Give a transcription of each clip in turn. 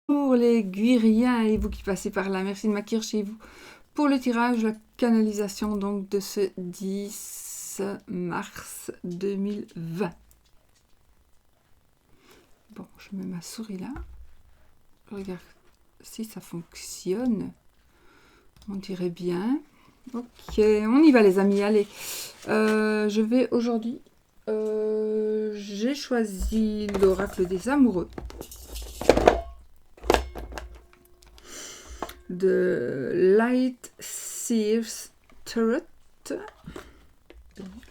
Pour les Guiriens et vous qui passez par là, merci de m'accueillir chez vous pour le tirage, la canalisation donc de ce 10 mars 2020. Bon, je mets ma souris là. Je regarde si ça fonctionne. On dirait bien. Ok, on y va les amis, allez. Je vais aujourd'hui... j'ai choisi l'oracle des amoureux. De Light Seers Tarot,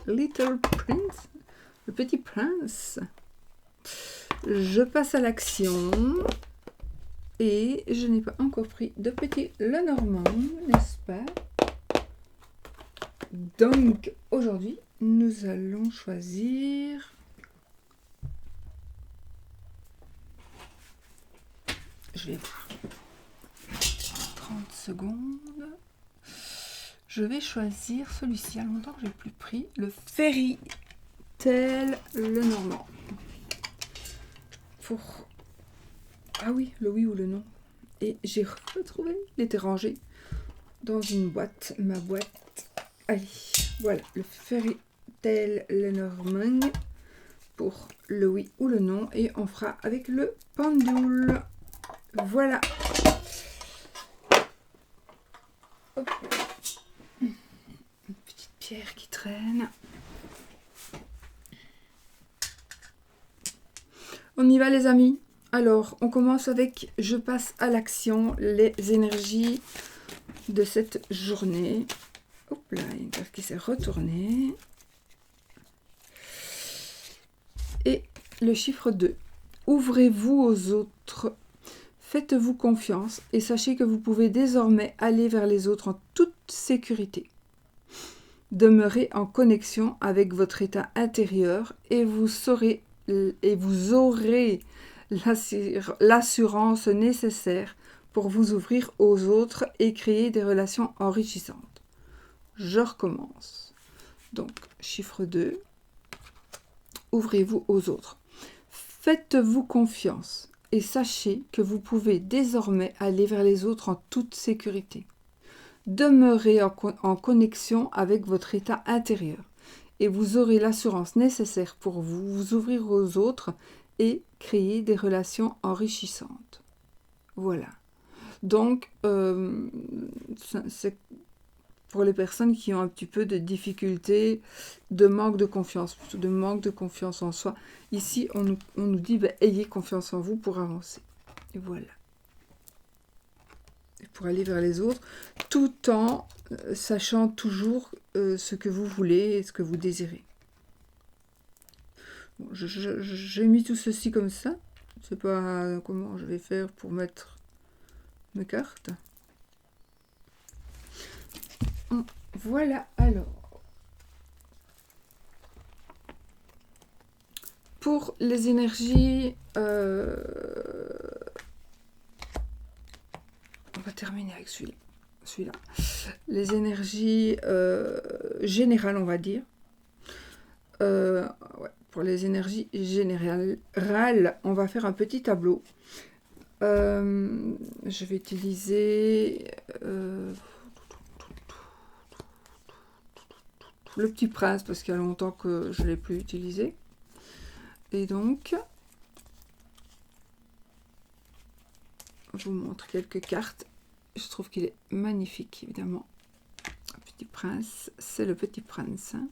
Little Prince, le petit prince. Je passe à l'action et je n'ai pas encore pris de petit Lenormand, n'est-ce pas? Donc aujourd'hui, nous allons choisir. Je vais voir. 30 secondes. Je vais choisir celui-ci. Il y a longtemps que je n'ai plus pris. Le Fairy Tail Lenormand. Pour... Ah oui, le oui ou le non. Et j'ai retrouvé. Il était rangé dans une boîte. Ma boîte. Allez, voilà. Le Fairy Tail Lenormand. Pour le oui ou le non. Et on fera avec le pendule. Voilà. Hop. Une petite pierre qui traîne. On y va les amis. Alors, on commence avec je passe à l'action, les énergies de cette journée. Hop là, une carte qui s'est retournée. Et le chiffre 2. Ouvrez-vous aux autres. Faites-vous confiance et sachez que vous pouvez désormais aller vers les autres en toute sécurité. Demeurez en connexion avec votre état intérieur et vous aurez l'assurance nécessaire pour vous ouvrir aux autres et créer des relations enrichissantes. Je recommence. Donc, chiffre 2. Ouvrez-vous aux autres. Faites-vous confiance et sachez que vous pouvez désormais aller vers les autres en toute sécurité. Demeurez en connexion avec votre état intérieur et vous aurez l'assurance nécessaire pour vous ouvrir aux autres et créer des relations enrichissantes. Voilà. Donc, c'est pour les personnes qui ont un petit peu de difficultés, de manque de confiance en soi. Ici, on nous dit, ayez confiance en vous pour avancer. Et voilà. Et pour aller vers les autres, tout en sachant toujours ce que vous voulez et ce que vous désirez. Bon, j'ai mis tout ceci comme ça. Je ne sais pas comment je vais faire pour mettre mes cartes. Voilà, alors. Pour les énergies... on va terminer avec celui-là. Les énergies générales, on va dire. Ouais, pour les énergies générales, on va faire un petit tableau. Je vais utiliser... le petit prince, parce qu'il y a longtemps que je ne l'ai plus utilisé. Et donc, je vous montre quelques cartes. Je trouve qu'il est magnifique, évidemment. Le petit prince, c'est le petit prince. Hein.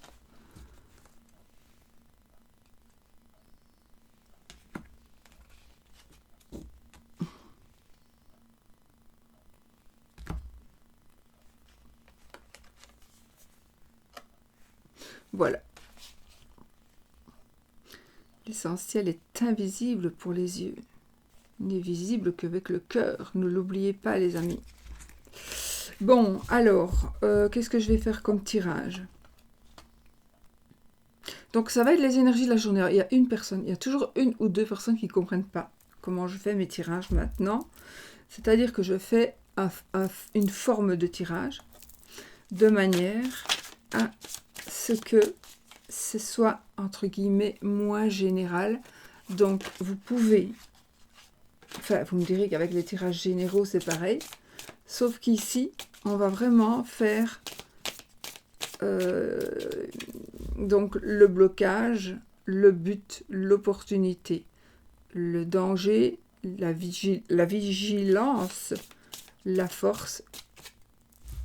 Voilà. L'essentiel est invisible pour les yeux. Il n'est visible qu'avec le cœur. Ne l'oubliez pas, les amis. Bon, alors, qu'est-ce que je vais faire comme tirage? Donc, ça va être les énergies de la journée. Il y a une personne, il y a toujours une ou deux personnes qui ne comprennent pas comment je fais mes tirages maintenant. C'est-à-dire que je fais une forme de tirage de manière à ce que ce soit, entre guillemets, moins général. Donc, vous pouvez Enfin, vous me direz qu'avec les tirages généraux, c'est pareil. Sauf qu'ici, on va vraiment faire donc le blocage, le but, l'opportunité, le danger, la vigilance, la force,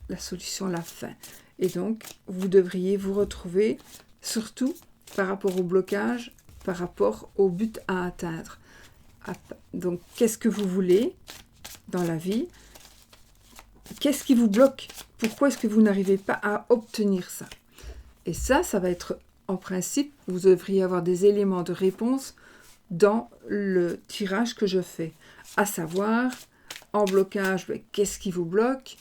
la solution, la fin. Et donc, vous devriez vous retrouver, surtout par rapport au blocage, par rapport au but à atteindre. Donc, qu'est-ce que vous voulez dans la vie? Qu'est-ce qui vous bloque? Pourquoi est-ce que vous n'arrivez pas à obtenir ça? Et ça va être, en principe, vous devriez avoir des éléments de réponse dans le tirage que je fais. À savoir, en blocage, qu'est-ce qui vous bloque?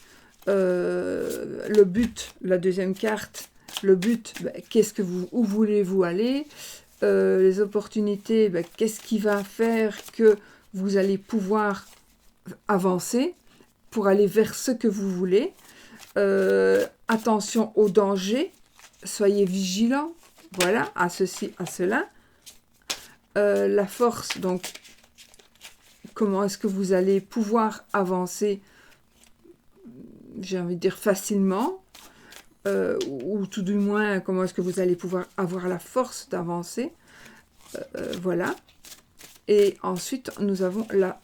Le but, la deuxième carte, le but, où voulez-vous aller? Les opportunités, qu'est-ce qui va faire que vous allez pouvoir avancer pour aller vers ce que vous voulez? Attention au danger, soyez vigilants, voilà, à ceci, à cela. La force, donc, comment est-ce que vous allez pouvoir avancer, j'ai envie de dire facilement, ou tout du moins, comment est-ce que vous allez pouvoir avoir la force d'avancer, voilà. Et ensuite, nous avons la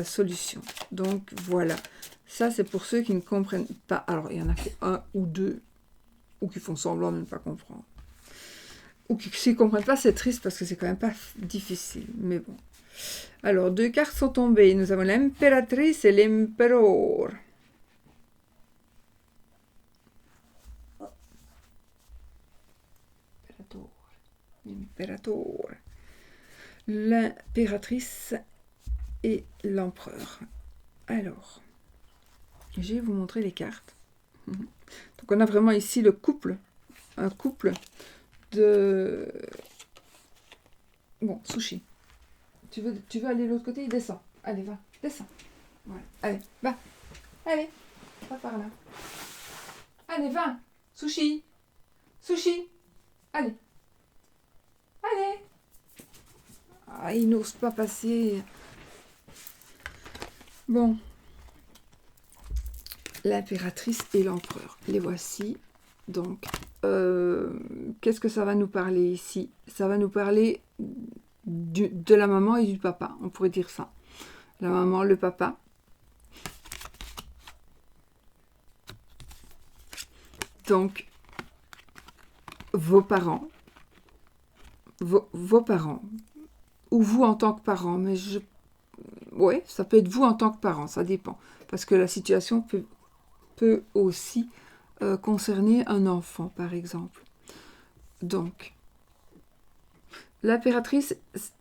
solution. Donc, voilà. Ça, c'est pour ceux qui ne comprennent pas. Alors, il y en a un ou deux, ou qui font semblant de ne pas comprendre. Ou qui ne comprennent pas, c'est triste, parce que c'est quand même pas difficile. Mais bon. Alors, 2 cartes sont tombées. Nous avons l'impératrice et l'empereur. L'impérateur. L'impératrice et l'empereur. Alors, je vais vous montrer les cartes. Donc, on a vraiment ici le couple. Un couple de... Bon, Sushi. Tu veux aller de l'autre côté? Descends. Allez, va. Descends. Voilà. Allez, va. Allez. Va par là. Allez, va. Sushi. Sushi. Allez. Allez. Ah, il n'ose pas passer. Bon. L'impératrice et l'empereur. Les voici. Donc, qu'est-ce que ça va nous parler ici? Ça va nous parler de la maman et du papa. On pourrait dire ça. La maman, le papa. Donc, vos parents. Vos parents. Ou vous en tant que parent. Mais ouais, ça peut être vous en tant que parent. Ça dépend. Parce que la situation peut aussi concerner un enfant, par exemple. Donc, l'impératrice,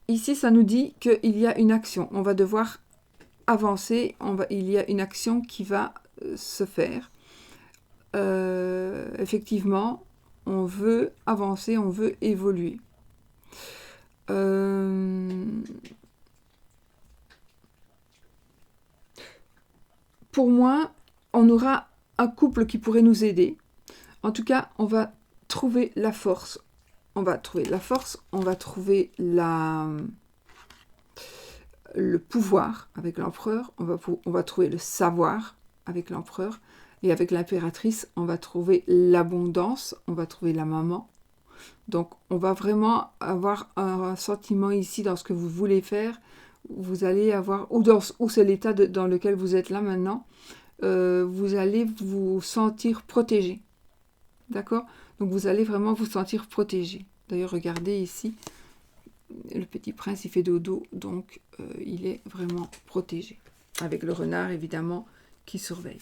ici, ça nous dit qu'il y a une action. On va devoir avancer. Il y a une action qui va se faire. Effectivement, on veut avancer, on veut évoluer. Pour moi, on aura un couple qui pourrait nous aider. En tout cas, on va trouver la force. On va trouver la force, on va trouver le pouvoir avec l'empereur, on va trouver le savoir avec l'empereur, et avec l'impératrice, on va trouver l'abondance, on va trouver la maman. Donc, on va vraiment avoir un sentiment ici dans ce que vous voulez faire. Vous allez avoir, ou c'est l'état dans lequel vous êtes là maintenant, vous allez vous sentir protégé. D'accord? Donc, vous allez vraiment vous sentir protégé. D'ailleurs, regardez ici, le petit prince, il fait dodo, donc il est vraiment protégé. Avec le renard, évidemment, qui surveille.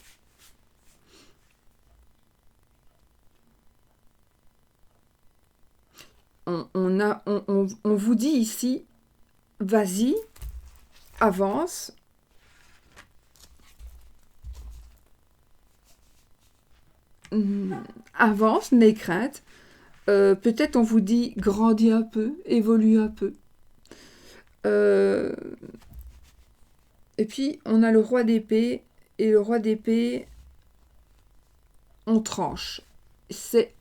On vous dit ici, vas-y, avance. Avance, n'aie crainte. Peut-être on vous dit, grandis un peu, évolue un peu. Et puis, on a le roi d'épée, et le roi d'épée, on tranche. C'est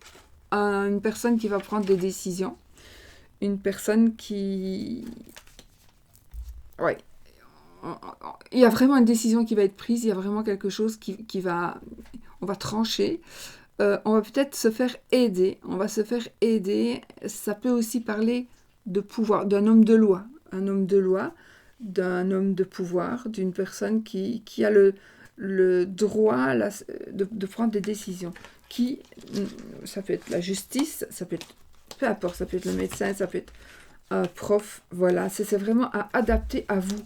une personne qui va prendre des décisions. Une personne qui... Ouais, il y a vraiment une décision qui va être prise, il y a vraiment quelque chose qui va... On va trancher. On va peut-être se faire aider. On va se faire aider. Ça peut aussi parler de pouvoir, d'un homme de loi. Un homme de loi, d'un homme de pouvoir, d'une personne qui a le droit de prendre des décisions. Ça peut être la justice, ça peut être, peu importe, ça peut être le médecin, ça peut être un prof. Voilà, c'est vraiment à adapter à vous.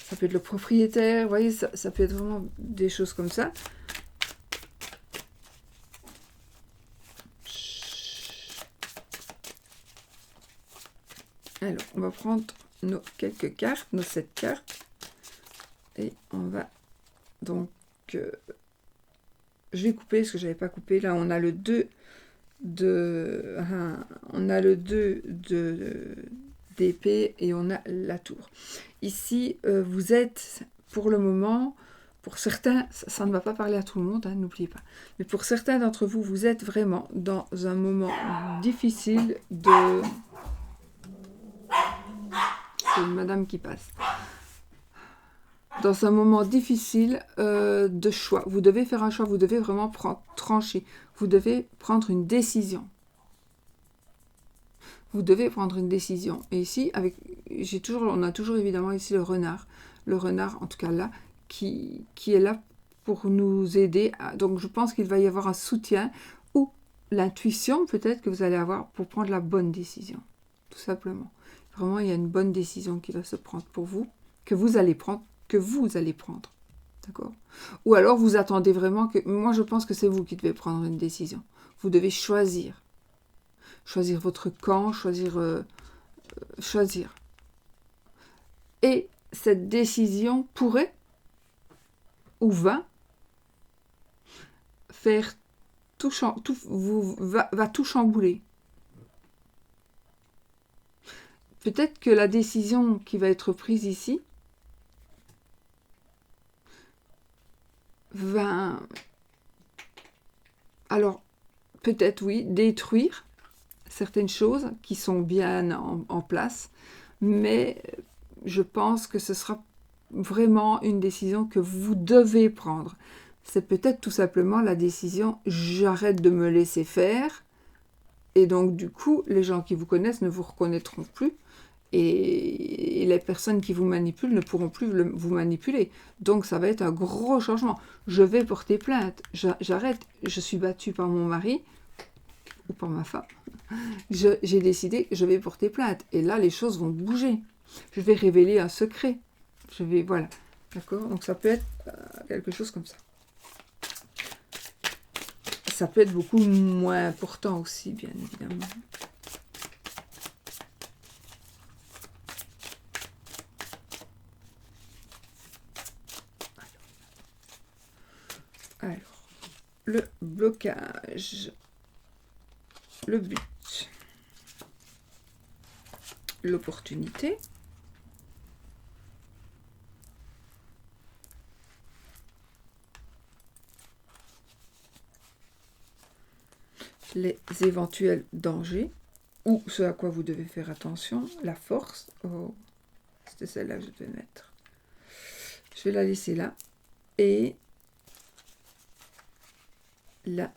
Ça peut être le propriétaire, vous voyez, ça peut être vraiment des choses comme ça. Alors, on va prendre nos quelques cartes, nos 7 cartes. Et on va donc... je vais couper, parce que je n'avais pas coupé. Là, on a le 2 de... on a le 2 d'épée et on a la tour. Ici, vous êtes, pour le moment, pour certains, ça ne va pas parler à tout le monde, hein, n'oubliez pas. Mais pour certains d'entre vous, vous êtes vraiment dans un moment difficile de... C'est une madame qui passe. Dans un moment difficile de choix. Vous devez faire un choix, vous devez vraiment trancher. Vous devez prendre une décision. Vous devez prendre une décision. Et ici, on a toujours évidemment ici le renard. Le renard, en tout cas là, qui est là pour nous aider. Donc je pense qu'il va y avoir un soutien ou l'intuition peut-être que vous allez avoir pour prendre la bonne décision. Tout simplement. Vraiment, il y a une bonne décision qui va se prendre pour vous, que vous allez prendre. D'accord? Ou alors vous attendez vraiment que... Moi, je pense que c'est vous qui devez prendre une décision. Vous devez choisir. Choisir votre camp, choisir. Et cette décision pourrait ou va faire va tout chambouler. Peut-être que la décision qui va être prise ici va... Alors, peut-être oui, détruire certaines choses qui sont bien en place, mais je pense que ce sera vraiment une décision que vous devez prendre. C'est peut-être tout simplement la décision « j'arrête de me laisser faire » et donc du coup, les gens qui vous connaissent ne vous reconnaîtront plus et les personnes qui vous manipulent ne pourront plus vous manipuler. Donc ça va être un gros changement. Je vais porter plainte, j'arrête, je suis battue par mon mari ou par ma femme. J'ai décidé que je vais porter plainte. Et là, les choses vont bouger. Je vais révéler un secret. Voilà. D'accord? Donc, ça peut être quelque chose comme ça. Ça peut être beaucoup moins important aussi, bien évidemment. Alors, le blocage. Le but. L'opportunité. Les éventuels dangers, ou ce à quoi vous devez faire attention, la force. Oh, c'était celle-là que je devais mettre. Je vais la laisser là. Et la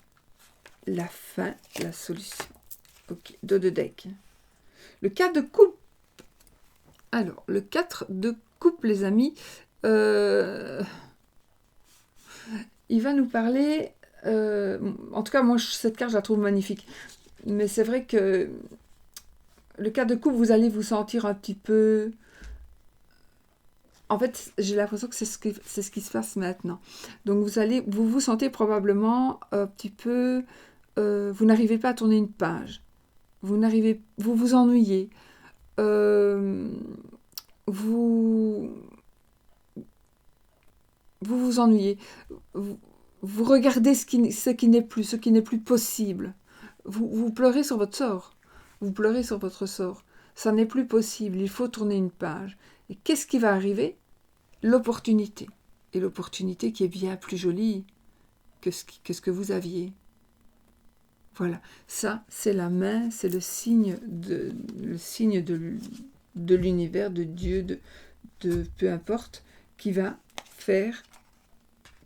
fin, la solution. Ok, 2 de deck. Le 4 de coupe. Alors, le 4 de coupe, les amis, il va nous parler... en tout cas, moi, cette carte, je la trouve magnifique. Mais c'est vrai que le 4 de coupe, vous allez vous sentir un petit peu... En fait, j'ai l'impression que c'est ce qui se passe maintenant. Donc, vous vous sentez probablement un petit peu... vous n'arrivez pas à tourner une page. Vous vous ennuyez. Vous vous ennuyez. Vous regardez ce qui n'est plus possible. Vous pleurez sur votre sort. Vous pleurez sur votre sort. Ça n'est plus possible. Il faut tourner une page. Et qu'est-ce qui va arriver? L'opportunité. Et l'opportunité qui est bien plus jolie que ce que vous aviez. Voilà. Ça, c'est la main, c'est le signe de de l'univers, de Dieu, de peu importe, qui va faire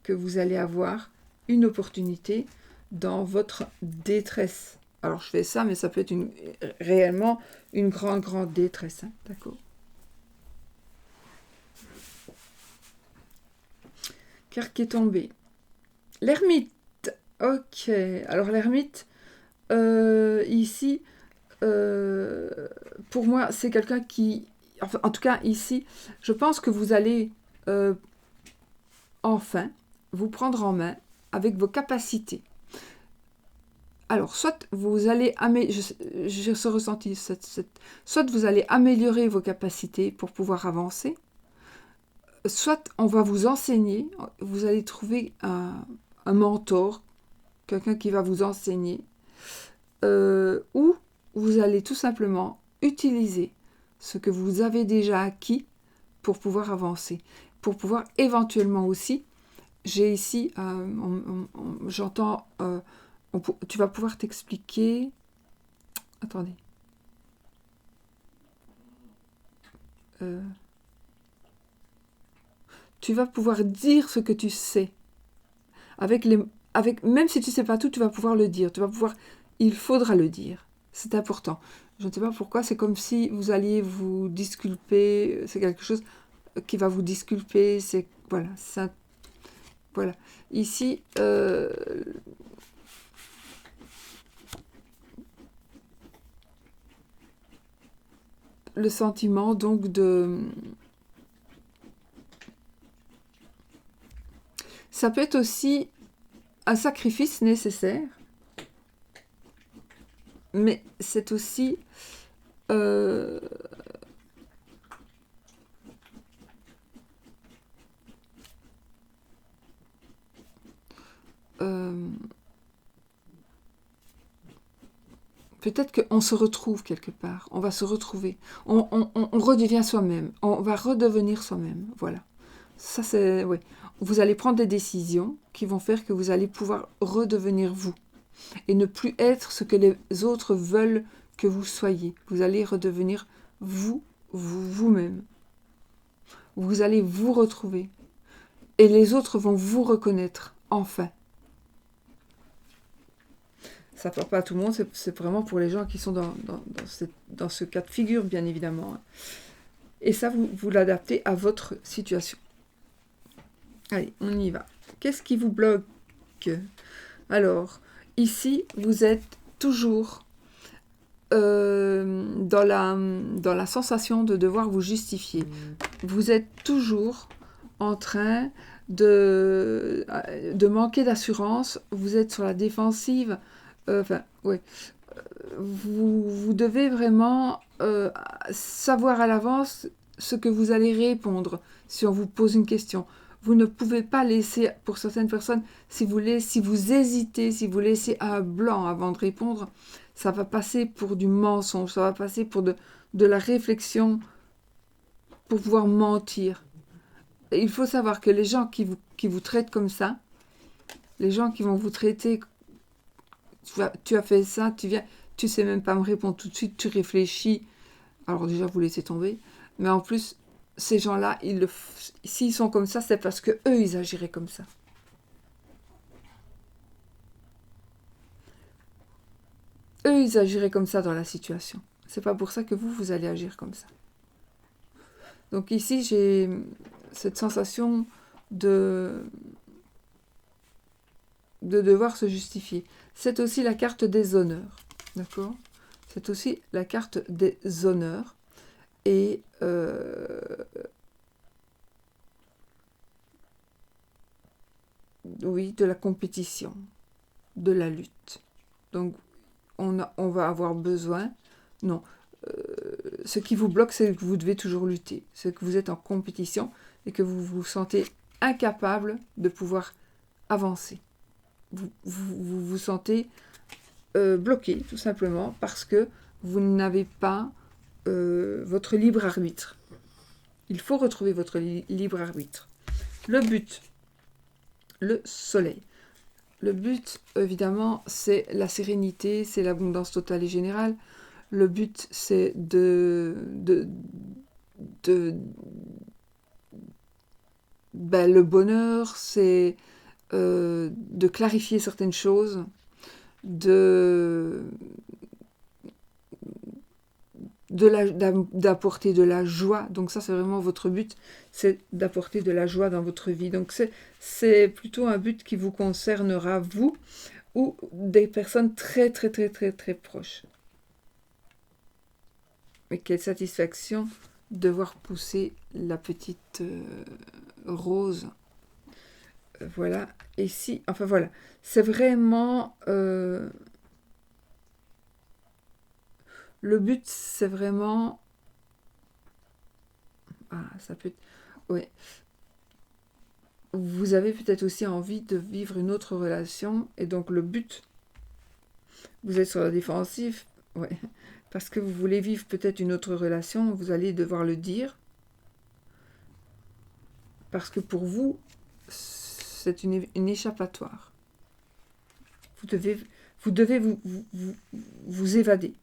que vous allez avoir une opportunité dans votre détresse. Alors je fais ça, mais ça peut être réellement une grande détresse, hein, d'accord? Carte qui est tombée. L'ermite. Ok, alors l'ermite, ici, pour moi, c'est quelqu'un qui... Enfin, en tout cas, ici, je pense que vous allez enfin vous prendre en main avec vos capacités. Alors, soit vous allez j'ai ce ressenti, soit vous allez améliorer vos capacités pour pouvoir avancer, soit on va vous enseigner, vous allez trouver un mentor, quelqu'un qui va vous enseigner, ou vous allez tout simplement utiliser ce que vous avez déjà acquis pour pouvoir avancer, pour pouvoir éventuellement aussi, j'ai ici, j'entends, tu vas pouvoir t'expliquer, attendez, tu vas pouvoir dire ce que tu sais, même si tu ne sais pas tout, tu vas pouvoir le dire, il faudra le dire, c'est important. Je ne sais pas pourquoi, c'est comme si vous alliez vous disculper, c'est quelque chose qui va vous disculper, c'est, voilà, ça, voilà. Ici, le sentiment donc de... Ça peut être aussi un sacrifice nécessaire, mais c'est aussi peut-être qu'on se retrouve quelque part, on va se retrouver, on redevient soi-même, on va redevenir soi-même, voilà. Ça c'est, oui. Vous allez prendre des décisions qui vont faire que vous allez pouvoir redevenir vous et ne plus être ce que les autres veulent que vous soyez. Vous allez redevenir vous-même. Vous allez vous retrouver et les autres vont vous reconnaître, enfin. Ça ne parle pas à tout le monde, c'est vraiment pour les gens qui sont dans ce cas de figure, bien évidemment. Et ça, vous l'adaptez à votre situation. Allez, on y va. Qu'est-ce qui vous bloque? Alors, ici, vous êtes toujours dans la sensation de devoir vous justifier. Vous êtes toujours en train de manquer d'assurance. Vous êtes sur la défensive. Ouais. Vous devez vraiment savoir à l'avance ce que vous allez répondre si on vous pose une question. Vous ne pouvez pas laisser, pour certaines personnes, si vous hésitez, si vous laissez un blanc avant de répondre, ça va passer pour du mensonge, ça va passer pour de la réflexion pour pouvoir mentir. Et il faut savoir que les gens qui vous traitent comme ça, les gens qui vont vous traiter, tu as fait ça, tu sais même pas me répondre tout de suite, tu réfléchis, alors déjà vous laissez tomber, mais en plus, ces gens-là, s'ils sont comme ça, c'est parce que eux, ils agiraient comme ça. Eux, ils agiraient comme ça dans la situation. C'est pas pour ça que vous allez agir comme ça. Donc ici, j'ai cette sensation de devoir se justifier. C'est aussi la carte des honneurs. D'accord? C'est aussi la carte des honneurs. Et oui, de la compétition, de la lutte. Donc, on va avoir besoin... Non, ce qui vous bloque, c'est que vous devez toujours lutter. C'est que vous êtes en compétition et que vous vous sentez incapable de pouvoir avancer. Vous sentez bloqué, tout simplement, parce que vous n'avez pas votre libre arbitre. Il faut retrouver votre libre arbitre. Le but, le soleil. Le but, évidemment, c'est la sérénité, c'est l'abondance totale et générale. Le but, c'est le bonheur, c'est de clarifier certaines choses, d'apporter de la joie. Donc ça, c'est vraiment votre but, c'est d'apporter de la joie dans votre vie. Donc c'est plutôt un but qui vous concernera, vous, ou des personnes très, très, très, très, très proches. Mais quelle satisfaction de voir pousser la petite rose. Voilà. Et si, enfin voilà, c'est vraiment... le but, c'est vraiment... Ah, ça peut être... Ouais. Vous avez peut-être aussi envie de vivre une autre relation. Et donc, le but, vous êtes sur la défensive. Ouais. Parce que vous voulez vivre peut-être une autre relation. Vous allez devoir le dire. Parce que pour vous, c'est une échappatoire. Vous devez vous évader.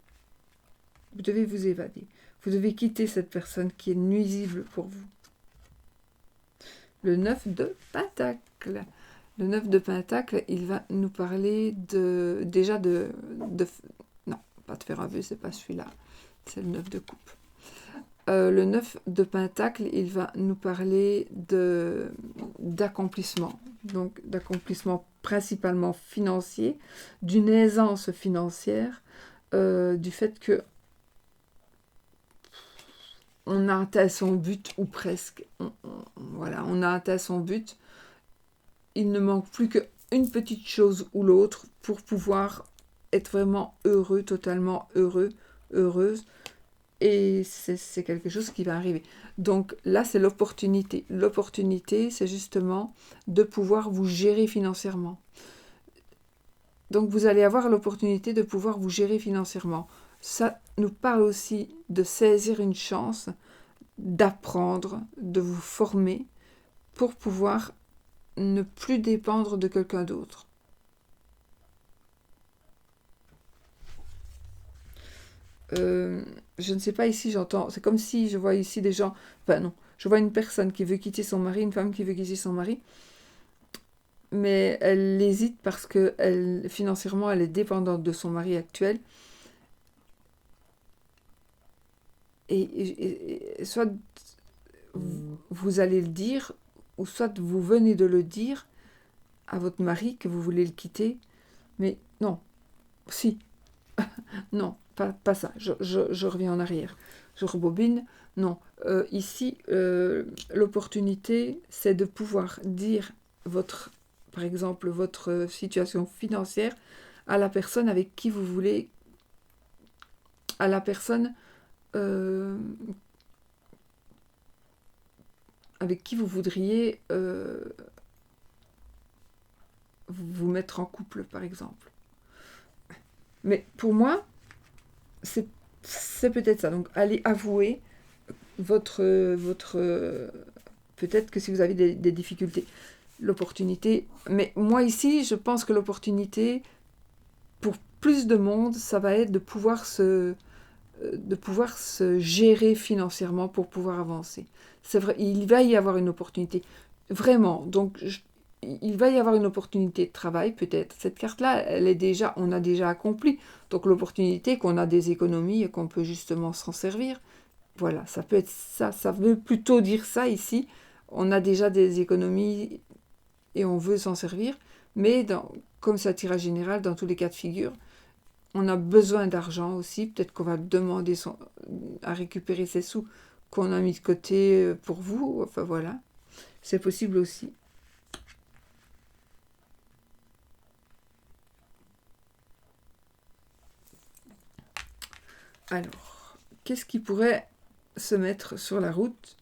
Vous devez vous évader. Vous devez quitter cette personne qui est nuisible pour vous. Le 9 de Pentacle. Le 9 de Pentacle, il va nous parler non, pas de fer à vœu, c'est pas celui-là. C'est le 9 de Coupe. Le 9 de Pentacle, il va nous parler d'accomplissement. Donc d'accomplissement principalement financier, d'une aisance financière, du fait que on a atteint son but, ou presque. Voilà, on a atteint son but. Il ne manque plus qu'une petite chose ou l'autre pour pouvoir être vraiment heureux, totalement heureux, heureuse. Et c'est quelque chose qui va arriver. Donc là, c'est l'opportunité. L'opportunité, c'est justement de pouvoir vous gérer financièrement. Donc vous allez avoir l'opportunité de pouvoir vous gérer financièrement. Ça nous parle aussi de saisir une chance, d'apprendre, de vous former pour pouvoir ne plus dépendre de quelqu'un d'autre. Je ne sais pas, ici j'entends, c'est comme si je vois ici des gens, enfin non, je vois une personne qui veut quitter son mari, une femme qui veut quitter son mari, mais elle hésite parce que financièrement elle est dépendante de son mari actuel. Et soit vous allez le dire, ou soit vous venez de le dire à votre mari que vous voulez le quitter, mais non, si, non, pas ça, je reviens en arrière, je rebobine, non. Ici, l'opportunité, c'est de pouvoir dire par exemple, votre situation financière à la personne avec qui vous voulez, à la personne avec qui vous voudriez vous mettre en couple, par exemple. Mais pour moi, c'est peut-être ça. Donc, allez avouer votre peut-être que si vous avez des difficultés, l'opportunité. Mais moi, ici, je pense que l'opportunité, pour plus de monde, ça va être de pouvoir se gérer financièrement pour pouvoir avancer. C'est vrai, il va y avoir une opportunité. Vraiment. Donc, il va y avoir une opportunité de travail, peut-être. Cette carte-là, on a déjà accompli. Donc, l'opportunité qu'on a des économies et qu'on peut justement s'en servir. Voilà, ça peut être ça. Ça veut plutôt dire ça ici. On a déjà des économies et on veut s'en servir. Mais comme c'est un tirage général, dans tous les cas de figure, on a besoin d'argent aussi. Peut-être qu'on va demander à récupérer ces sous qu'on a mis de côté pour vous. Enfin voilà, c'est possible aussi. Alors, qu'est-ce qui pourrait se mettre sur la route?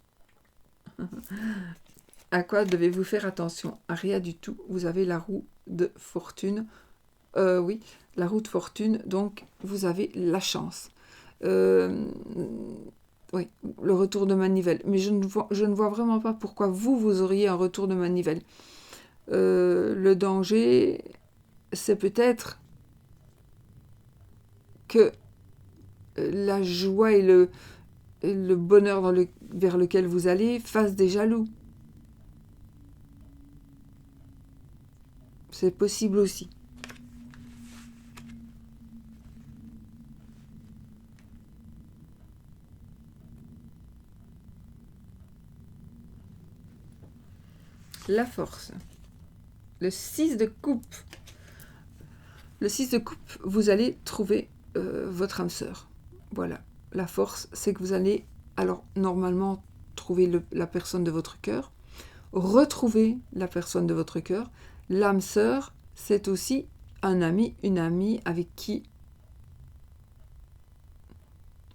À quoi devez-vous faire attention? À rien du tout. Vous avez la roue de fortune. Oui, la roue de fortune, donc vous avez la chance. Oui, le retour de manivelle. Mais je ne vois vraiment pas pourquoi vous auriez un retour de manivelle. Le danger, c'est peut-être que la joie et le bonheur vers lequel vous allez fasse des jaloux. C'est possible aussi. La force. Le 6 de coupe. Le 6 de coupe, vous allez trouver votre âme sœur. Voilà. La force, c'est que vous allez, alors normalement, trouver la personne de votre cœur, retrouver la personne de votre cœur. L'âme sœur, c'est aussi un ami, une amie avec qui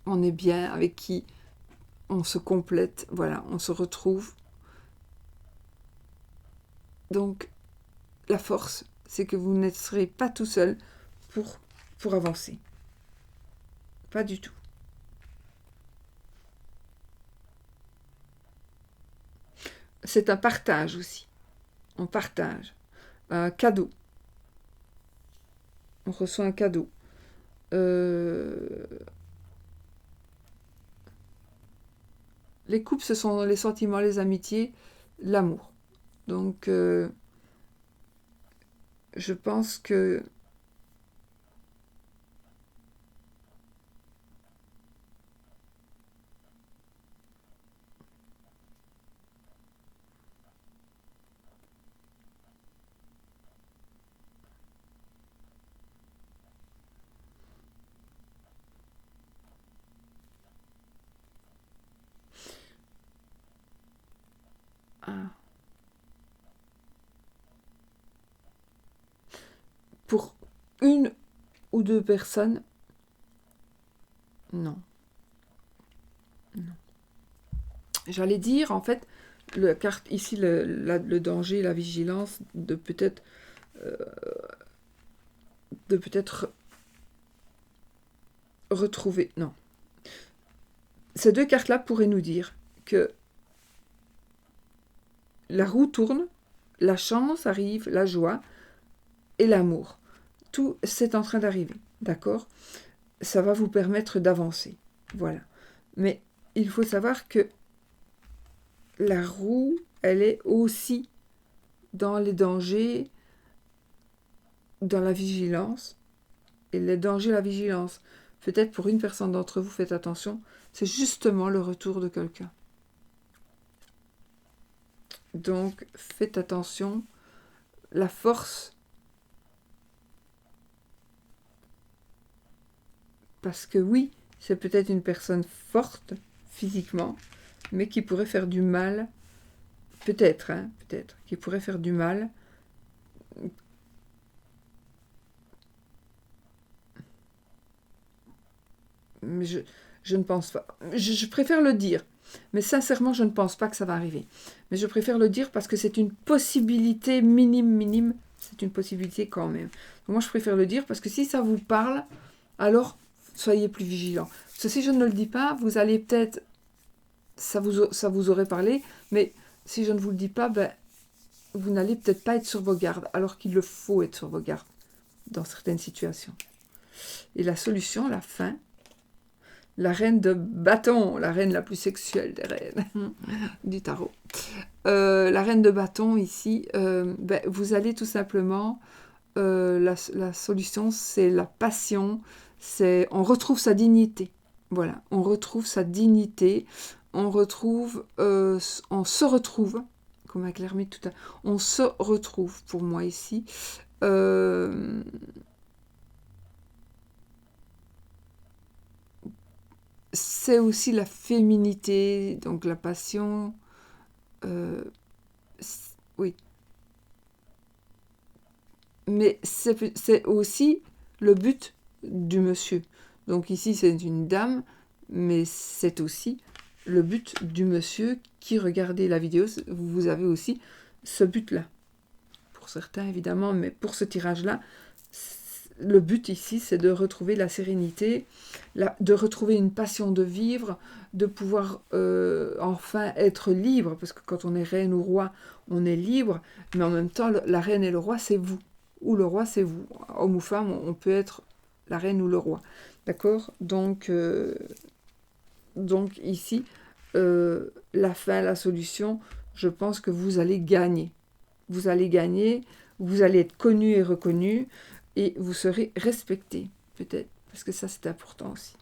on est bien, avec qui on se complète, voilà, on se retrouve. Donc, la force, c'est que vous ne serez pas tout seul pour avancer. Pas du tout. C'est un partage aussi. On partage. Un cadeau. On reçoit un cadeau. Les couples, ce sont les sentiments, les amitiés, l'amour. Donc, je pense que pour une ou deux personnes, non. Non. J'allais dire, en fait, la carte ici, le danger, la vigilance, de peut-être retrouver. Non. Ces deux cartes-là pourraient nous dire que la roue tourne, la chance arrive, la joie et l'amour. Tout c'est en train d'arriver, d'accord? Ça va vous permettre d'avancer. Voilà. Mais il faut savoir que la roue, elle est aussi dans les dangers, dans la vigilance. Et les dangers, la vigilance, peut-être pour une personne d'entre vous, faites attention, c'est justement le retour de quelqu'un. Donc, faites attention. La force, parce que oui, c'est peut-être une personne forte physiquement, mais qui pourrait faire du mal, peut-être, qui pourrait faire du mal. Mais je ne pense pas. Je préfère le dire. Mais sincèrement, je ne pense pas que ça va arriver. Mais je préfère le dire parce que c'est une possibilité minime. C'est une possibilité quand même. Donc moi, je préfère le dire parce que si ça vous parle, alors soyez plus vigilants. Parce que si je ne le dis pas, vous allez peut-être... Ça vous aurait parlé, mais si je ne vous le dis pas, vous n'allez peut-être pas être sur vos gardes, alors qu'il le faut être sur vos gardes dans certaines situations. Et la solution, la fin, la reine de bâton, la reine la plus sexuelle des reines du tarot. La reine de bâton ici, vous allez tout simplement, la solution c'est la passion, on retrouve sa dignité. Voilà, on retrouve sa dignité, on se retrouve, comme avec l'ermite tout à l'heure, on se retrouve pour moi ici. C'est aussi la féminité, donc la passion. Oui. Mais c'est aussi le but du monsieur. Donc ici, c'est une dame, mais c'est aussi le but du monsieur qui regardez la vidéo. Vous avez aussi ce but-là. Pour certains, évidemment, mais pour ce tirage-là, le but ici, c'est de retrouver la sérénité, de retrouver une passion de vivre, de pouvoir enfin être libre, parce que quand on est reine ou roi, on est libre, mais en même temps, la reine et le roi, c'est vous, ou le roi, c'est vous. Homme ou femme, on peut être la reine ou le roi. D'accord? Donc ici, la fin, la solution, je pense que vous allez gagner. Vous allez gagner, vous allez être connu et reconnu, et vous serez respecté, peut-être, parce que ça c'est important aussi.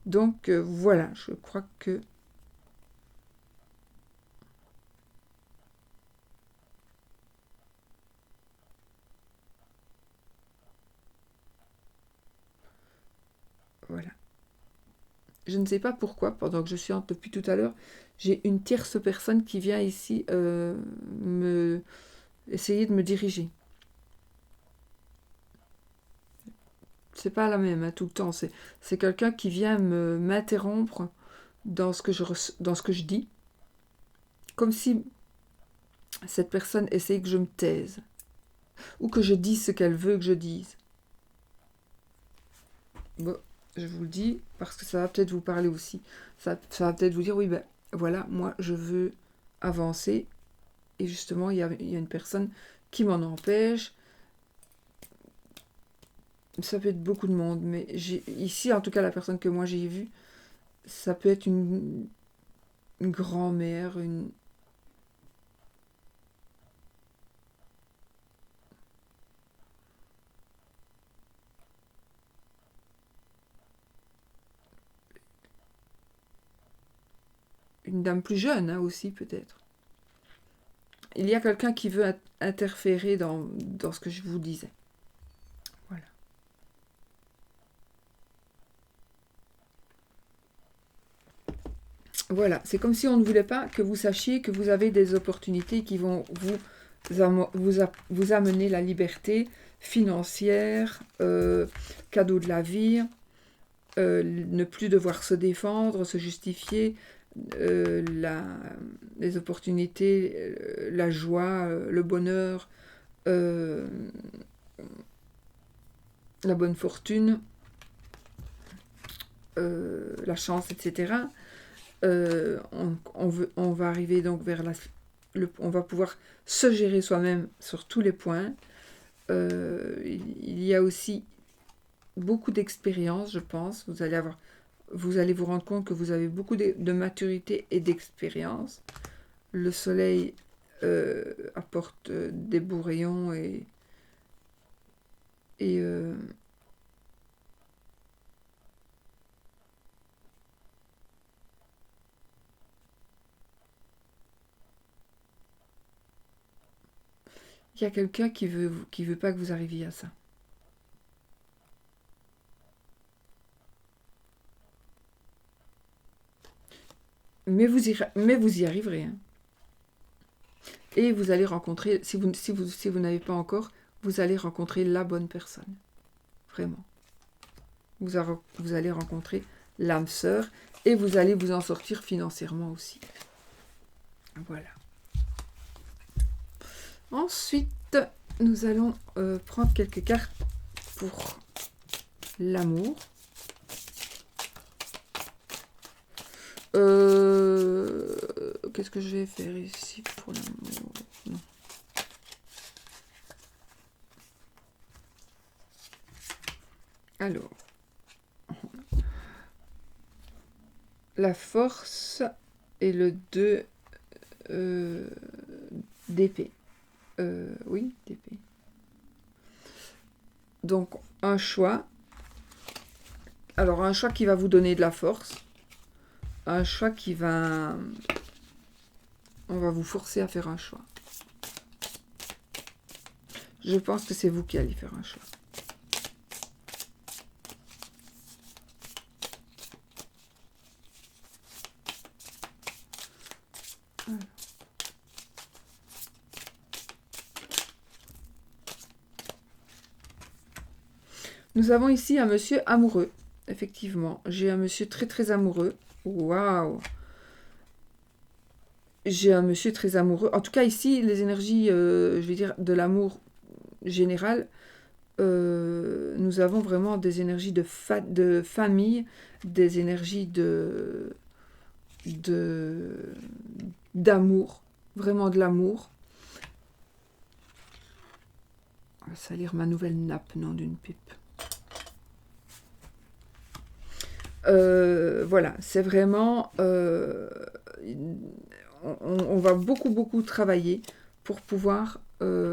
Donc voilà, je crois que... Voilà. Je ne sais pas pourquoi, pendant que je suis depuis tout à l'heure, j'ai une tierce personne qui vient ici essayer de me diriger. C'est pas la même, hein, tout le temps. C'est quelqu'un qui vient m'interrompre dans ce que je dis, comme si cette personne essaye que je me taise, ou que je dise ce qu'elle veut que je dise. Bon, je vous le dis, parce que ça va peut-être vous parler aussi. Ça va peut-être vous dire, oui, ben voilà, moi je veux avancer, et justement, il y a une personne qui m'en empêche. Ça peut être beaucoup de monde, mais ici, en tout cas, la personne que moi j'ai vue, ça peut être une grand-mère, une dame plus jeune, hein, aussi, peut-être. Il y a quelqu'un qui veut interférer dans ce que je vous disais. Voilà. Voilà, c'est comme si on ne voulait pas que vous sachiez que vous avez des opportunités qui vont vous amener la liberté financière, cadeau de la vie, ne plus devoir se défendre, se justifier, les opportunités, la joie, le bonheur, euh, la bonne fortune, la chance, etc. On va arriver donc vers on va pouvoir se gérer soi-même sur tous les points. Il y a aussi beaucoup d'expérience, je pense. Vous allez vous rendre compte que vous avez beaucoup de maturité et d'expérience. Le soleil apporte des beaux rayons et il y a quelqu'un qui veut pas que vous arriviez à ça. Mais vous y arriverez. Hein. Et vous allez rencontrer, si vous n'avez pas encore, vous allez rencontrer la bonne personne. Vraiment. Vous allez rencontrer l'âme sœur et vous allez vous en sortir financièrement aussi. Voilà. Ensuite, nous allons prendre quelques cartes pour l'amour. Qu'est-ce que je vais faire ici pour l'amour? Non. Alors, la force et le 2 d'épée. Oui, d'épée. Donc, un choix. Alors, un choix qui va vous donner de la force. Un choix qui va... On va vous forcer à faire un choix. Je pense que c'est vous qui allez faire un choix. Voilà. Nous avons ici un monsieur amoureux. Effectivement, j'ai un monsieur très très amoureux. Waouh! J'ai un monsieur très amoureux. En tout cas, ici, les énergies, je vais dire, de l'amour général, nous avons vraiment des énergies de famille, des énergies d'amour, vraiment de l'amour. On va salir ma nouvelle nappe, nom d'une pipe. Voilà, c'est vraiment... on va beaucoup travailler pour pouvoir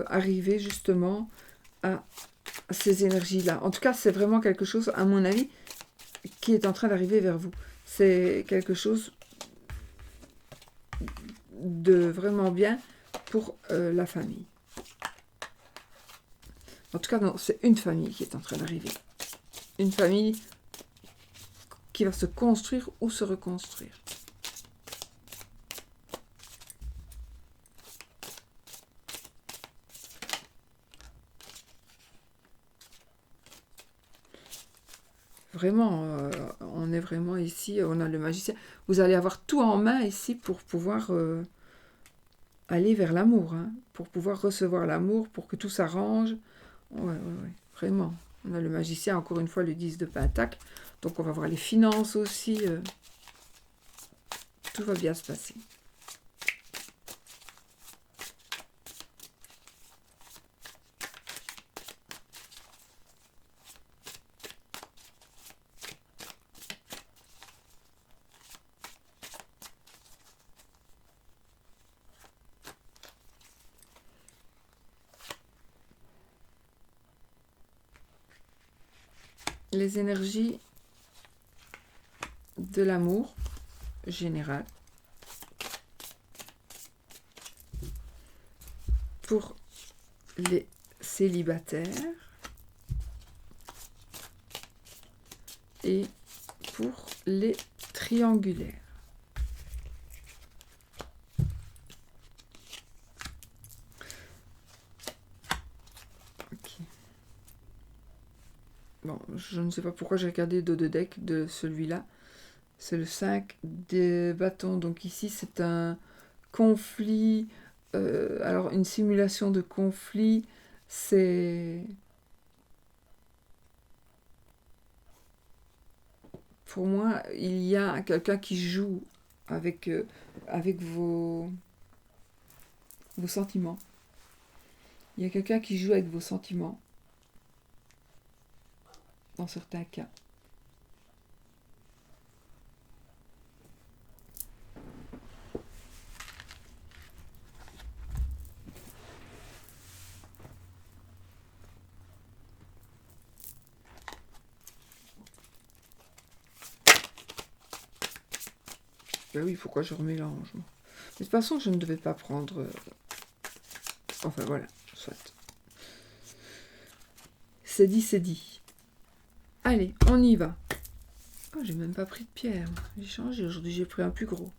arriver justement à ces énergies-là. En tout cas, c'est vraiment quelque chose, à mon avis, qui est en train d'arriver vers vous. C'est quelque chose de vraiment bien pour la famille. En tout cas, non, c'est une famille qui est en train d'arriver. Une famille qui va se construire ou se reconstruire. Vraiment, on est vraiment ici, on a le magicien. Vous allez avoir tout en main ici pour pouvoir aller vers l'amour, hein, pour pouvoir recevoir l'amour, pour que tout s'arrange. Ouais, vraiment. On a le magicien, encore une fois, le 10 de Pentacle. Donc on va voir les finances aussi. Tout va bien se passer. Les énergies de l'amour général pour les célibataires et pour les triangulaires. Bon, je ne sais pas pourquoi j'ai regardé deux decks de celui-là. C'est le 5 des bâtons. Donc ici, c'est un conflit. Alors, une simulation de conflit, c'est... Pour moi, il y a quelqu'un qui joue avec vos sentiments. Il y a quelqu'un qui joue avec vos sentiments. Dans certains cas. Ben oui, pourquoi je remélange? Mais de toute façon, je ne devais pas prendre... Enfin voilà, soit. C'est dit, c'est dit. Allez, on y va. Oh, j'ai même pas pris de pierre. J'ai changé. Aujourd'hui, j'ai pris un plus gros.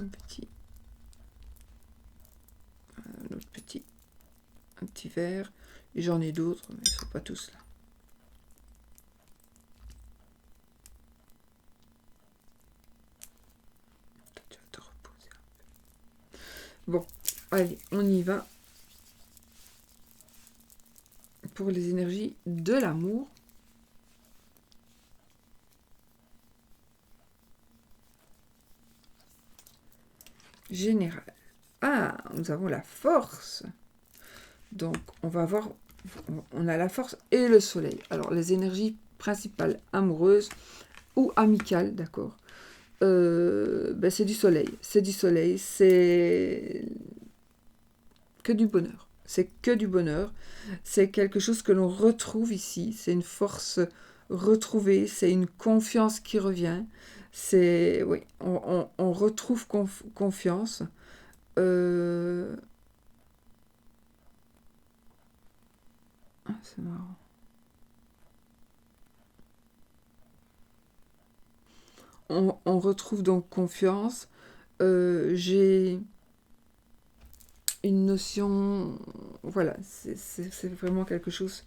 Un petit. Un autre petit. Un petit verre. Et j'en ai d'autres, mais ils ne sont pas tous là. Tu vas te reposer un peu. Bon, allez, on y va. Pour les énergies de l'amour. Général. Ah, nous avons la force. Donc, on va voir, on a la force et le soleil. Alors, les énergies principales amoureuses ou amicales, d'accord. Ben, c'est du soleil. C'est du soleil. C'est que du bonheur. C'est que du bonheur. C'est quelque chose que l'on retrouve ici. C'est une force retrouvée. C'est une confiance qui revient. C'est... Oui, on retrouve confiance. Ah, c'est marrant. On retrouve donc confiance. J'ai une notion... Voilà, c'est vraiment quelque chose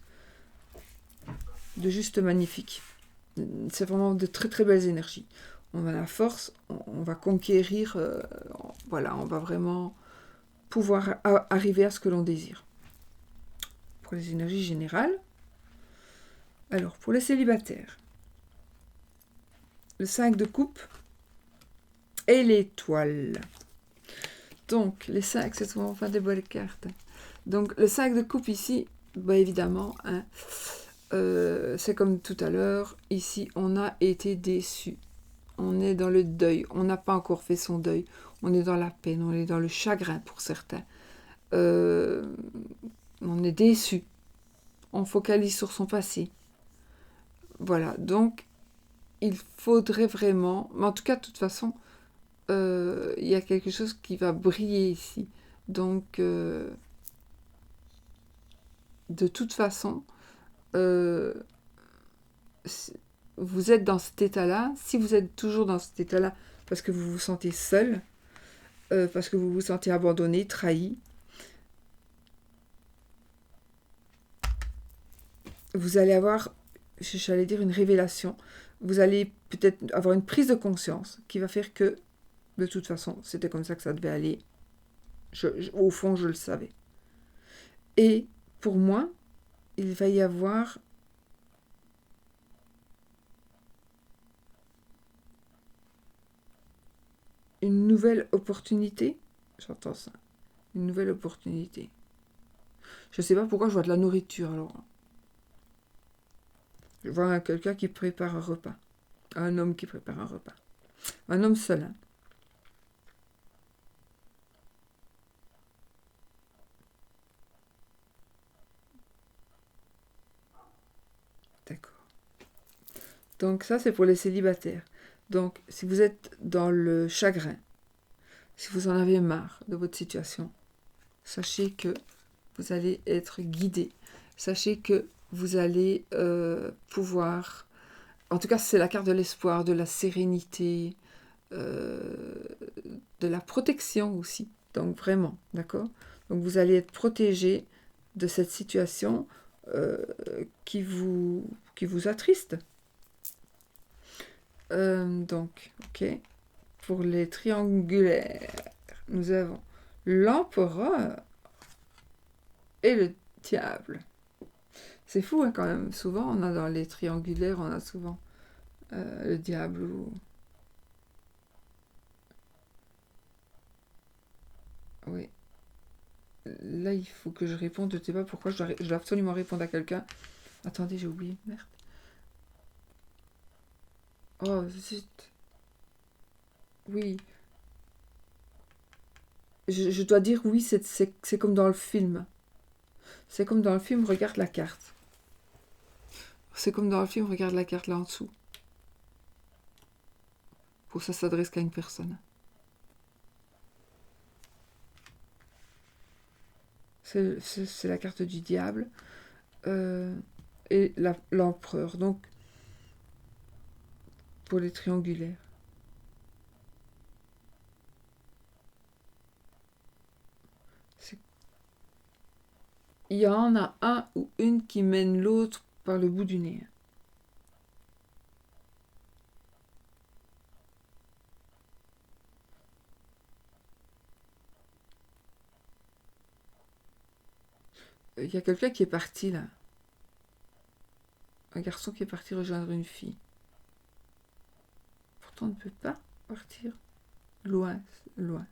de juste magnifique. C'est vraiment de très très belles énergies. On a la force, on va conquérir, voilà, on va vraiment pouvoir arriver à ce que l'on désire. Pour les énergies générales. Alors, pour les célibataires, le 5 de coupe et l'étoile. Donc, les 5, c'est souvent enfin des belles cartes. Donc, le 5 de coupe ici, bah évidemment, hein, c'est comme tout à l'heure. Ici, on a été déçu. On est dans le deuil. On n'a pas encore fait son deuil. On est dans la peine. On est dans le chagrin pour certains. On est déçu. On focalise sur son passé. Voilà. Donc, il faudrait vraiment... Mais en tout cas, de toute façon, il y a quelque chose qui va briller ici. Donc, de toute façon, vous êtes dans cet état-là. Si vous êtes toujours dans cet état-là parce que vous vous sentez seul, parce que vous vous sentez abandonné, trahi, vous allez avoir, j'allais dire, une révélation. Vous allez peut-être avoir une prise de conscience qui va faire que, de toute façon, c'était comme ça que ça devait aller. Au fond, je le savais. Et pour moi, il va y avoir une nouvelle opportunité. J'entends ça. Une nouvelle opportunité. Je sais pas pourquoi je vois de la nourriture alors. Je vois quelqu'un qui prépare un repas. Un homme qui prépare un repas. Un homme seul. Hein. D'accord. Donc ça, c'est pour les célibataires. Donc, si vous êtes dans le chagrin, si vous en avez marre de votre situation, sachez que vous allez être guidé. Sachez que vous allez pouvoir... En tout cas, c'est la carte de l'espoir, de la sérénité, de la protection aussi. Donc vraiment, d'accord? Donc vous allez être protégé de cette situation qui vous attriste. Donc, ok. Pour les triangulaires, nous avons l'empereur et le diable. C'est fou hein, quand même. Souvent, on a dans les triangulaires, on a souvent le diable ou... Oui. Là, il faut que je réponde. Je ne sais pas pourquoi. Je dois absolument répondre à quelqu'un. Attendez, j'ai oublié. Merde. Oh, zut. Oui. Je dois dire oui, c'est comme dans le film. C'est comme dans le film, regarde la carte. C'est comme dans le film, regarde la carte là en dessous. Pour ça s'adresse qu'à une personne. C'est la carte du diable. Et l'empereur. Donc, pour les triangulaires. Il y en a un ou une qui mène l'autre par le bout du nez. Il y a quelqu'un qui est parti là. Un garçon qui est parti rejoindre une fille. Pourtant, on ne peut pas partir loin, loin.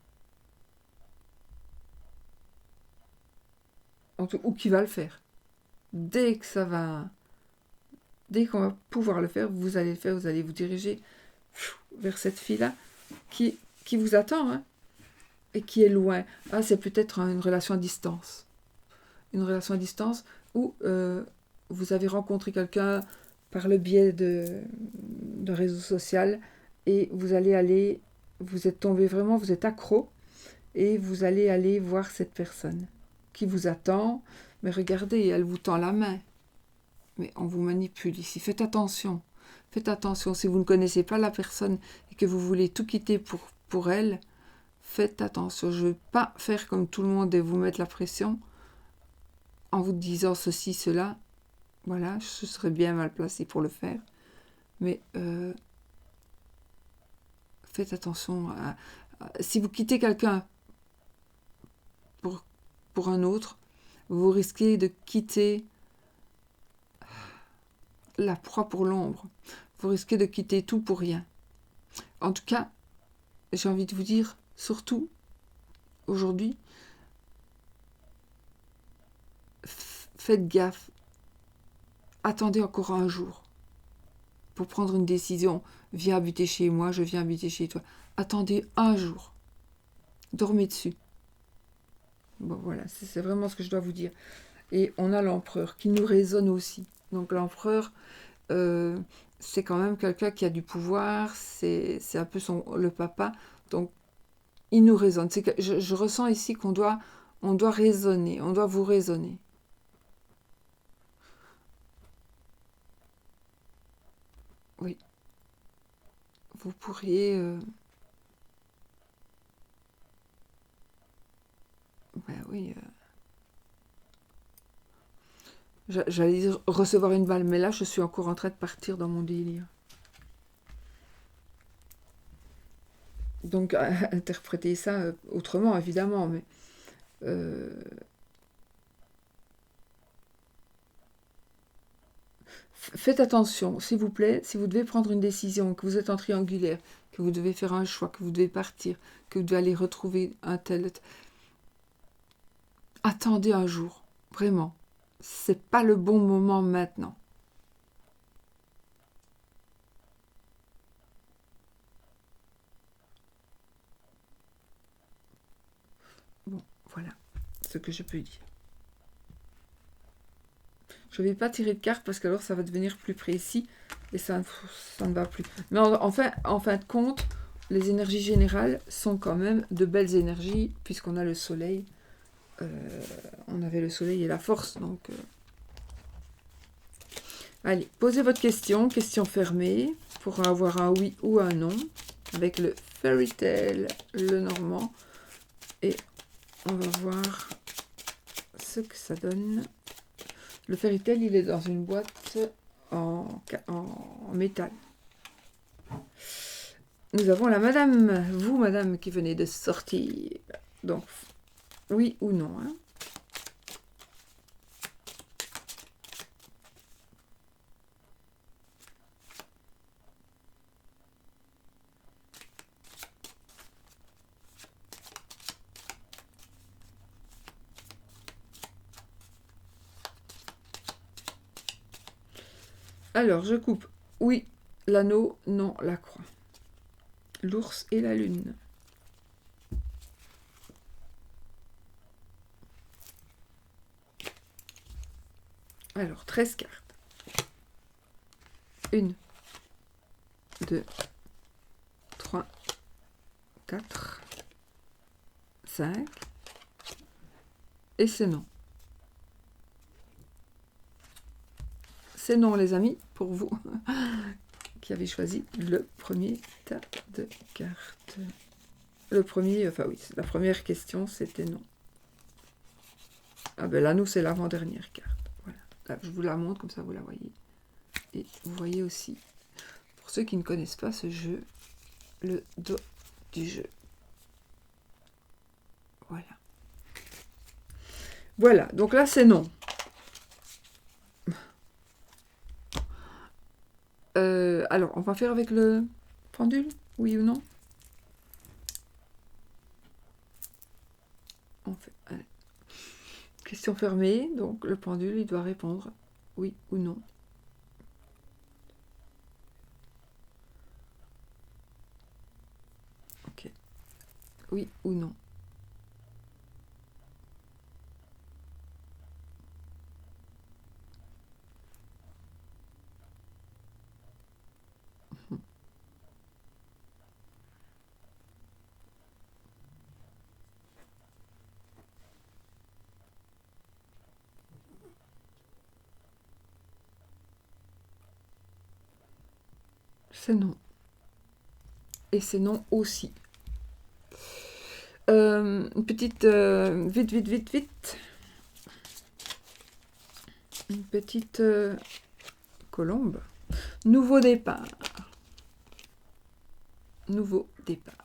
Ou qui va le faire. Dès qu'on va pouvoir le faire, vous allez le faire, vous allez vous diriger vers cette fille-là qui vous attend hein, et qui est loin. Ah, c'est peut-être une relation à distance. Une relation à distance où vous avez rencontré quelqu'un par le biais d'un réseau social et vous êtes tombé vraiment, vous êtes accro et vous allez aller voir cette personne qui vous attend. Mais regardez, elle vous tend la main. Mais on vous manipule ici. Faites attention. Faites attention. Si vous ne connaissez pas la personne et que vous voulez tout quitter pour elle, faites attention. Je ne veux pas faire comme tout le monde et vous mettre la pression en vous disant ceci, cela. Voilà, je serais bien mal placée pour le faire. Mais faites attention. Si vous quittez quelqu'un pour un autre, vous risquez de quitter la proie pour l'ombre. Vous risquez de quitter tout pour rien. En tout cas, j'ai envie de vous dire, surtout aujourd'hui, faites gaffe. Attendez encore un jour pour prendre une décision. Viens habiter chez moi, je viens habiter chez toi. Attendez un jour. Dormez dessus. Bon, voilà, c'est vraiment ce que je dois vous dire. Et on a l'empereur qui nous résonne aussi. Donc l'empereur, c'est quand même quelqu'un qui a du pouvoir, c'est un peu le papa. Donc il nous résonne. Je ressens ici on doit raisonner, on doit vous raisonner. Oui. Vous pourriez... ben oui... J'allais dire recevoir une balle, mais là, je suis encore en train de partir dans mon délire. Donc, interpréter ça autrement, évidemment, mais... faites attention, s'il vous plaît, si vous devez prendre une décision, que vous êtes en triangulaire, que vous devez faire un choix, que vous devez partir, que vous devez aller retrouver un tel... Attendez un jour, vraiment. C'est pas le bon moment maintenant. Bon, voilà ce que je peux dire. Je ne vais pas tirer de carte parce que alors ça va devenir plus précis et ça ne va plus. Mais en fin de compte, les énergies générales sont quand même de belles énergies puisqu'on a le soleil. On avait le soleil et la force, donc... Allez, posez votre question fermée, pour avoir un oui ou un non, avec le Fairy Tale, le normand, et on va voir ce que ça donne. Le Fairy Tale, il est dans une boîte en métal. Nous avons la madame, vous madame, qui venez de sortir, donc oui ou non, hein. Alors, je coupe. Oui, l'anneau, non, la croix. L'ours et la lune. Alors, 13 cartes. 1, 2, 3, 4, 5. Et c'est non. C'est non, les amis, pour vous qui avez choisi le premier tas de cartes. Le premier, enfin oui, la première question, c'était non. Ah ben là, nous, c'est l'avant-dernière carte. Voilà. Là, je vous la montre, comme ça, vous la voyez. Et vous voyez aussi, pour ceux qui ne connaissent pas ce jeu, le dos du jeu. Voilà. Voilà, donc là, c'est non. Alors, on va faire avec le pendule, oui ou non? On fait, allez. Question fermée, donc le pendule, il doit répondre oui ou non. Ok. Oui ou non. C'est non. Et c'est non aussi. Une petite... vite. Une petite colombe. Nouveau départ. Nouveau départ.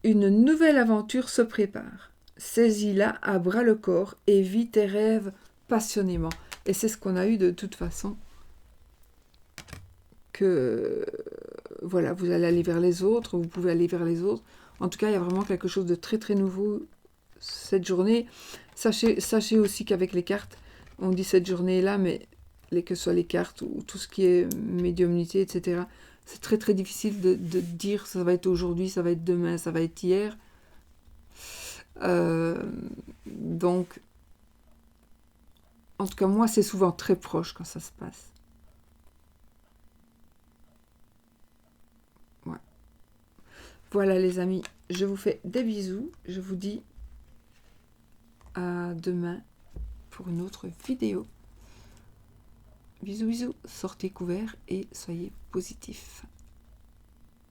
Une nouvelle aventure se prépare. Saisis-la à bras le corps et vis tes rêves passionnément. Et c'est ce qu'on a eu de toute façon. Que voilà, vous allez aller vers les autres, vous pouvez aller vers les autres. En tout cas, il y a vraiment quelque chose de très très nouveau cette journée. Sachez aussi qu'avec les cartes, on dit cette journée-là, mais que ce soit les cartes ou tout ce qui est médiumnité, etc., c'est très très difficile de dire ça va être aujourd'hui, ça va être demain, ça va être hier. Donc, en tout cas, moi, c'est souvent très proche quand ça se passe. Ouais. Voilà les amis, je vous fais des bisous. Je vous dis à demain pour une autre vidéo. Bisous bisous, sortez couverts et soyez positifs.